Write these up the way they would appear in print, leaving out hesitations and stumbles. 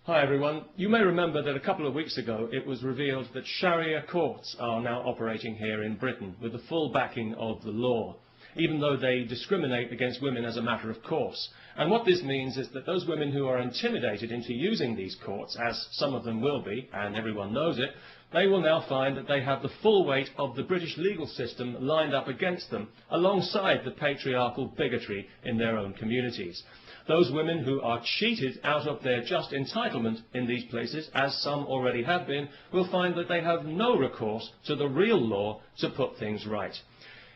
Hi everyone. You may remember that a couple of weeks ago it was revealed that Sharia courts are now operating here in Britain with the full backing of the law, even though they discriminate against women as a matter of course. And what this means is that those women who are intimidated into using these courts, as some of them will be, and everyone knows it, they will now find that they have the full weight of the British legal system lined up against them, alongside the patriarchal bigotry in their own communities. Those women who are cheated out of their just entitlement in these places, as some already have been, will find that they have no recourse to the real law to put things right.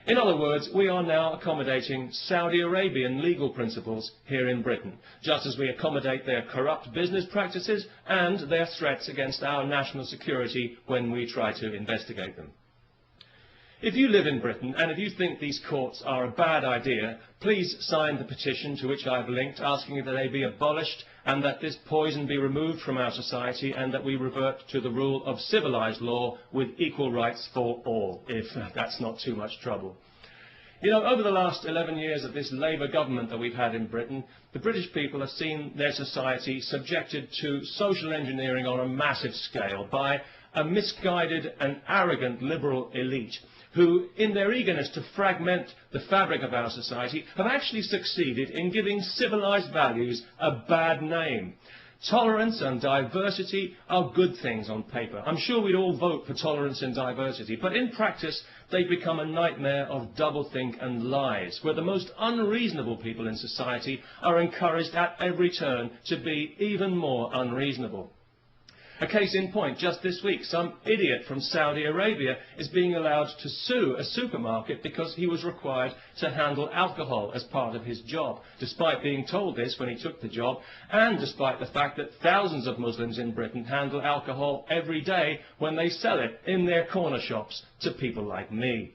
In other words, we are now accommodating Saudi Arabian legal principles here in Britain, just as we accommodate their corrupt business practices and their threats against our national security when we try to investigate them. If you live in Britain and if you think these courts are a bad idea, please sign the petition to which I've linked, asking that they be abolished and that this poison be removed from our society and that we revert to the rule of civilised law with equal rights for all, if that's not too much trouble. You know, over the last 11 years of this Labour government that we've had in Britain, the British people have seen their society subjected to social engineering on a massive scale by a misguided and arrogant liberal elite who, in their eagerness to fragment the fabric of our society, have actually succeeded in giving civilised values a bad name. Tolerance and diversity are good things on paper. I'm sure we'd all vote for tolerance and diversity, but in practice they've become a nightmare of doublethink and lies, where the most unreasonable people in society are encouraged at every turn to be even more unreasonable. A case in point, just this week, some idiot from Saudi Arabia is being allowed to sue a supermarket because he was required to handle alcohol as part of his job, despite being told this when he took the job, and despite the fact that thousands of Muslims in Britain handle alcohol every day when they sell it in their corner shops to people like me.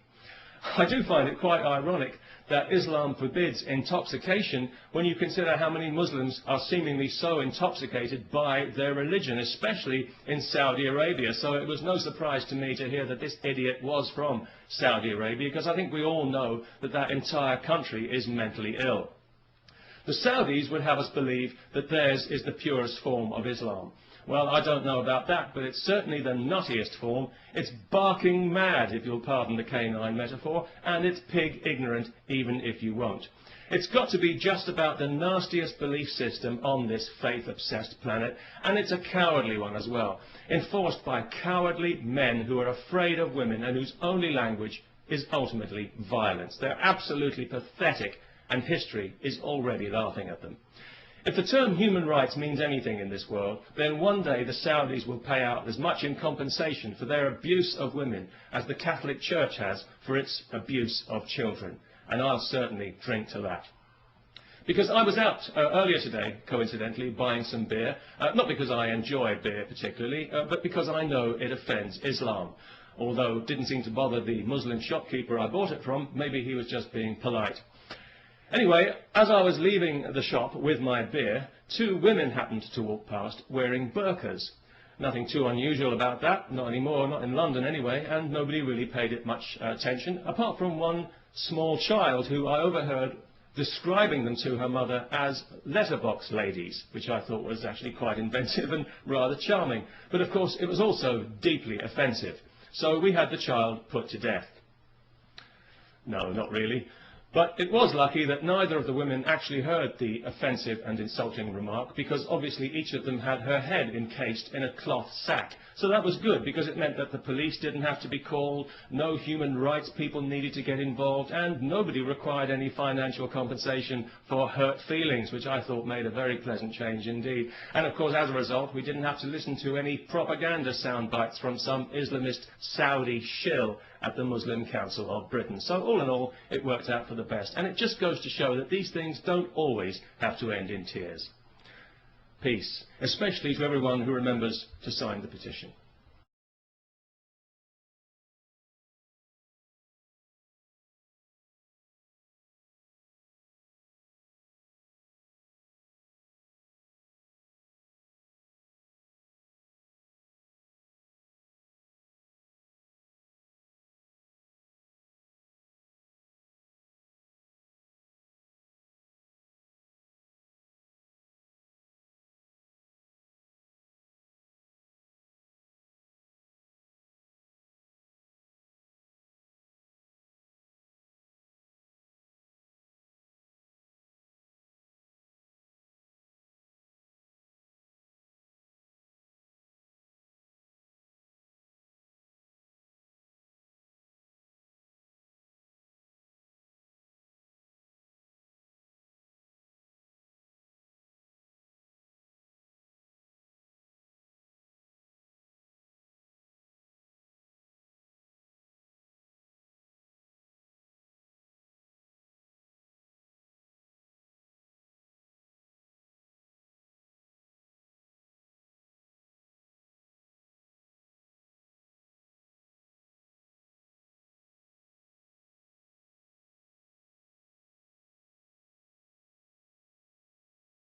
I do find it quite ironic that Islam forbids intoxication when you consider how many Muslims are seemingly so intoxicated by their religion, especially in Saudi Arabia. So it was no surprise to me to hear that this idiot was from Saudi Arabia, because I think we all know that that entire country is mentally ill. The Saudis would have us believe that theirs is the purest form of Islam. Well, I don't know about that, but it's certainly the nuttiest form. It's barking mad, if you'll pardon the canine metaphor, and it's pig ignorant, even if you won't. It's got to be just about the nastiest belief system on this faith-obsessed planet, and it's a cowardly one as well, enforced by cowardly men who are afraid of women and whose only language is ultimately violence. They're absolutely pathetic, and history is already laughing at them. If the term human rights means anything in this world, then one day the Saudis will pay out as much in compensation for their abuse of women as the Catholic Church has for its abuse of children. And I'll certainly drink to that. Because I was out earlier today, coincidentally, buying some beer, not because I enjoy beer particularly, but because I know it offends Islam. Although it didn't seem to bother the Muslim shopkeeper I bought it from, maybe he was just being polite. Anyway, as I was leaving the shop with my beer, two women happened to walk past wearing burqas. Nothing too unusual about that, not anymore, not in London anyway, and nobody really paid it much attention, apart from one small child who I overheard describing them to her mother as letterbox ladies, which I thought was actually quite inventive and rather charming. But of course it was also deeply offensive, so we had the child put to death. No, not really. But it was lucky that neither of the women actually heard the offensive and insulting remark, because obviously each of them had her head encased in a cloth sack. So that was good, because it meant that the police didn't have to be called, no human rights people needed to get involved, and nobody required any financial compensation for hurt feelings, which I thought made a very pleasant change indeed. And of course, as a result, we didn't have to listen to any propaganda sound bites from some Islamist Saudi shill at the Muslim Council of Britain. So all in all, it worked out for the best. And it just goes to show that these things don't always have to end in tears. Peace, especially to everyone who remembers to sign the petition.